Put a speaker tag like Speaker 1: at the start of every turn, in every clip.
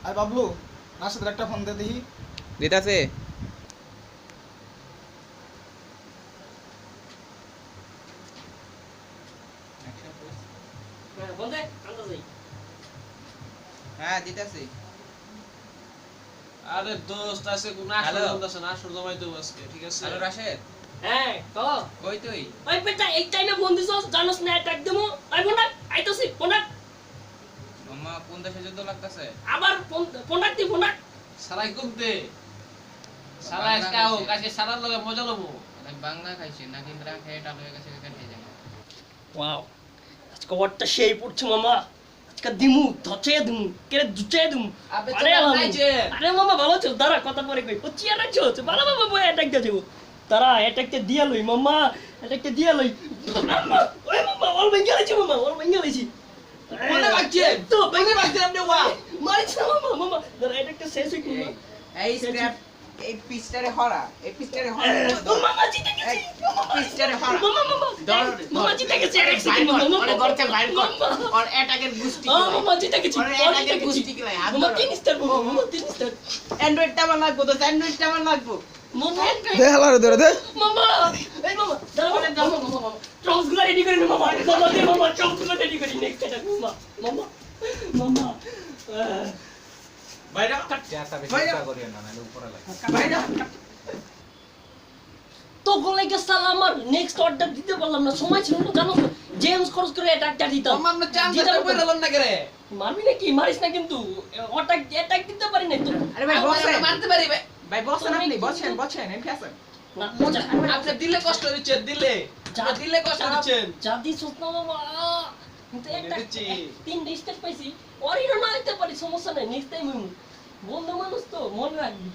Speaker 1: আর বাবলু রাশেদের একটা ফোন দে দেখি।
Speaker 2: দিতাছে হ্যাঁ দিতাছে।
Speaker 3: আরে দোস্ত আছে কোন আসর বলতাছ না আসর জমাই দেব আজকে ঠিক আছে।
Speaker 2: হ্যালো রাশেদ,
Speaker 4: হ্যাঁ ক
Speaker 2: কই তুই?
Speaker 4: ওই বেটা এই টাইমে ফোন দিছস জানোস না অ্যাটাক দেমু আই ফোন আইতাছি ফোন
Speaker 2: মামা কোন দেশে যুদ্ধ লাগতাছে?
Speaker 4: আবার ফোন রাখ দি ফোন রাখ
Speaker 3: সারাই কুমতে সারা কাও কাছে সারার লগে মজা লবো।
Speaker 2: আমি বাংলা খাইছি না কিন্তু খেয়ে টাল হয়ে গেছে কেটে যায়।
Speaker 4: ওয়াও আজকে ওয়াটটা সেই পড়ছে মামা আজকে দিমু ধচে দিমু কেরে দুচে দিমু
Speaker 3: আবে
Speaker 4: আরে
Speaker 3: তো
Speaker 4: মামা,
Speaker 3: নাইছে
Speaker 4: আরে মামা ভালো আছো দাঁড়া কথা পরে কই ও চিয়া রাখছো ভালো বাবা বই অ্যাটাক দিয়ে যাবো তারা অ্যাটাকটা দিয়া লই মামা অ্যাটাকটা দিয়া লই মামা ওই মামা অল বেঙ্গলেছি মামা অল বেঙ্গলেছি
Speaker 3: মনে রাখছে
Speaker 4: তো
Speaker 3: মনে রাখছে আপনি ওয়া
Speaker 4: মারিছ না মামা মামা দাঁড়া অ্যাটাকটা শেষ হই মামা
Speaker 2: এই স্ক্র্যাপ এই পিস্টারে হরা এই পিস্টারে হরা
Speaker 4: ও মামা জিতে গেছে
Speaker 2: পিস্টারে হরা
Speaker 4: মামা মামা মামা জিতে গেছে এক সেকেন্ড মামা
Speaker 2: ওরে গর্তে বাইর কর আর অ্যাটাকের গুষ্টি
Speaker 4: ও মামা জিতে গেছে
Speaker 2: ওরে অ্যাটাকের গুষ্টি কি লাই
Speaker 4: মামা তিন স্টার মামা তিন স্টার
Speaker 2: অ্যান্ড্রয়েডটা আমার লাগবো তো অ্যান্ড্রয়েডটা আমার লাগবো।
Speaker 4: মামা
Speaker 1: দে হালারে ধরে দে।
Speaker 4: মামা এই মামা দাঁড়াও মামা মামা ট্রান্সগুলো রেডি করে নে মামা মামা দে মামা ট্রান্সগুলো রেডি করি নেক্সট এটা মামা মামা মামা
Speaker 3: বাইরে
Speaker 2: ভাইরা
Speaker 4: তো গলে গেছে আমার নেক্সট অর্ডার দিতে পারলাম না সময় ছিল না জানো তো জেমস খরচ করে অ্যাটাকটা দিতাম
Speaker 3: আমার না চান্স এটা কইরা লন না করে
Speaker 4: মারবি নাকি মারিস না কিন্তু অ্যাটাক দিতে পারি না তো
Speaker 2: আরে ভাই বসেন
Speaker 3: মারতে পারি ভাই
Speaker 2: ভাই বসেন আপনি বসেন বসেন এমপি আছেন
Speaker 4: না মজা
Speaker 3: আপনি দিলে কষ্ট দিচ্ছেন দিলে আপনি দিলে কষ্ট দিচ্ছেন
Speaker 4: জাদি সুতনা বাবা কিন্তু একটা
Speaker 3: দিচ্ছি।
Speaker 4: তিন ডিস্টেন্স পাইছি অরিনো না দিতে পারি সমস্যা নাই নেক্সট টাইম বন্ধু মানুষ তো মনে রাখবি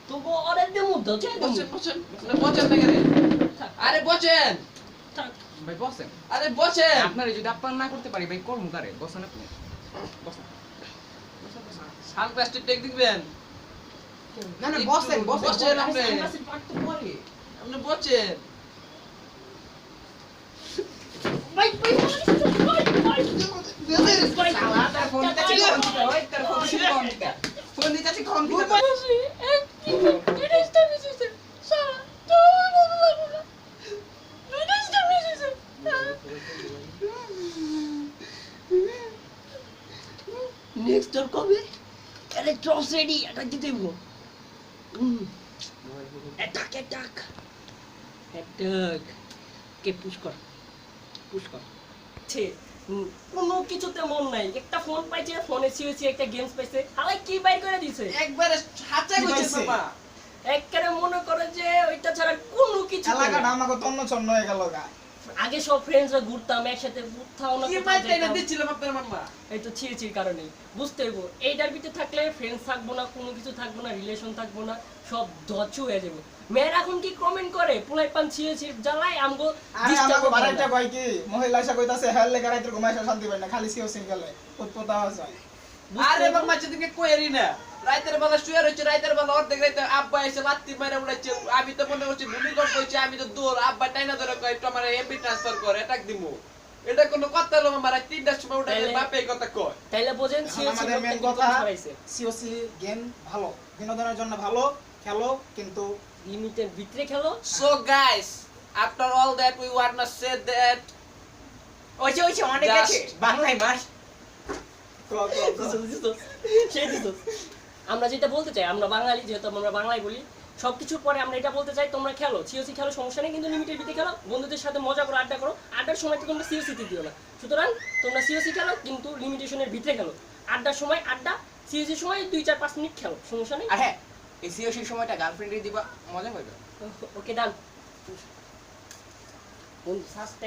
Speaker 4: তবু অর্ডার দেবো ধচে দেবো
Speaker 3: বসেন বসেন না বসেন না করে আরে বসেন
Speaker 4: থাক
Speaker 2: ভাই বসেন
Speaker 3: আরে বসেন
Speaker 2: আপনারে যদি আপ্যায়ন না করতে পারি ভাই করমু কারে বসেন আপনি বসেন
Speaker 3: সানগ্লাসটা টেক দিবেন
Speaker 2: না না বসেন বসেন
Speaker 3: বসেন আপনি
Speaker 2: সানগ্লাসের পাট তো পরে
Speaker 3: আপনি বসেন
Speaker 4: ভাই ভাই ভাই
Speaker 2: শালা তার ফোন দিতে কোন দিতে ওই তার ফোন দিতে কোন দিতে ফোন দিতে কোন দিতে
Speaker 4: নেক্সট আর কবে আরে ট্রপস রেডি অ্যাটাক দিতে দেবো অ্যাটাক অ্যাটাক অ্যাটাক কে পুশ কর কোনো কিছুতে মন নাই একটা ফোন পাইছে ফোনে সিওসি একটা গেমস পাইছে হালাই কি বাইর করে দিছে
Speaker 3: একবারে হাতে কইছে বাবা
Speaker 4: একবারে মনে করে যে ওইটা ছাড়া কোনো কিছু
Speaker 1: এলাকাটা আমাকে তন্ন ছন্ন হয়ে গেল গা।
Speaker 4: আগে সব ফ্রেন্ডসরা ঘুরতাম একসাথে ঘুরতাম না
Speaker 3: কি
Speaker 4: কোথাও
Speaker 3: মাইতে না
Speaker 4: যাইতাম।
Speaker 3: দিছিলাম আপনার মাম্মা
Speaker 4: এই তো ছিড়ির কারণে বুঝতে হইব এইটার ভিতরে থাকলে ফ্রেন্ডস থাকবো না কোনো কিছু থাকবো না রিলেশন থাকবো না সব ধচু হয়ে যাবো মেয়ের এখন কি কমেন্ট করে পোলাই পান ছিঁড়ে জ্বালায় আমগো
Speaker 1: আরে আমাকে বাড়াইটা কয় কি মহিলা এসে কইতাছে হেল লেগে রাইতে ঘুমাইছে শান্তি পাই না খালি সিও সিঙ্গেলে উৎপত্তা হয়।
Speaker 3: আরে মাম্মা যেদিকে কইরি না রাইতের বেলা শুয়ে রইছে রাইতের বেলা অর্ধেক রাইতে আব্বা এসে লাত্তি মাইরা উড়াইছে আমি তো মনে করছি ভূমিকম্প হইছে আমি তো দৌড় আব্বা টাইনা ধরে কয় একটু আমার এমবি ট্রান্সফার করে এটাক দিমু এটা কোনো কথা হলো মামা রাত 3টার সময় উঠাইলে বাপে এই কথা কয়
Speaker 4: তাইলে বোঝেন ছিঁড়ে
Speaker 1: আমাদের মেন কথা সিওসি গেম ভালো বিনোদনের জন্য ভালো খেলো কিন্তু
Speaker 4: লিমিটের ভিতরে খেলো
Speaker 3: So guys, after all that we wanna say that
Speaker 2: ওইছে অনেক
Speaker 3: Just-
Speaker 2: আছে বাংলায় মাস
Speaker 4: সেই দিত আমরা যেটা বলতে চাই আমরা বাঙালি যেহেতু আমরা বাংলায় বলি সবকিছুর পরে আমরা এটা বলতে চাই তোমরা খেলো সিওসি খেলো সমস্যা নেই কিন্তু লিমিটের ভিতরে খেলো বন্ধুদের সাথে মজা করো আড্ডা করো আড্ডার সময় তো তোমরা সিওসিতে দিও না সুতরাং তোমরা সিওসি খেলো কিন্তু লিমিটেশনের ভিতরে খেলো আড্ডার সময় আড্ডা সিওসির সময় 2-4-5 মিনিট খেলো সমস্যা নেই
Speaker 2: আর হ্যাঁ এই সিওসির সময়টা গার্লফ্রেন্ডে দিবা মজা হবে।
Speaker 4: ওকে ডান বন্ধু সাস্তে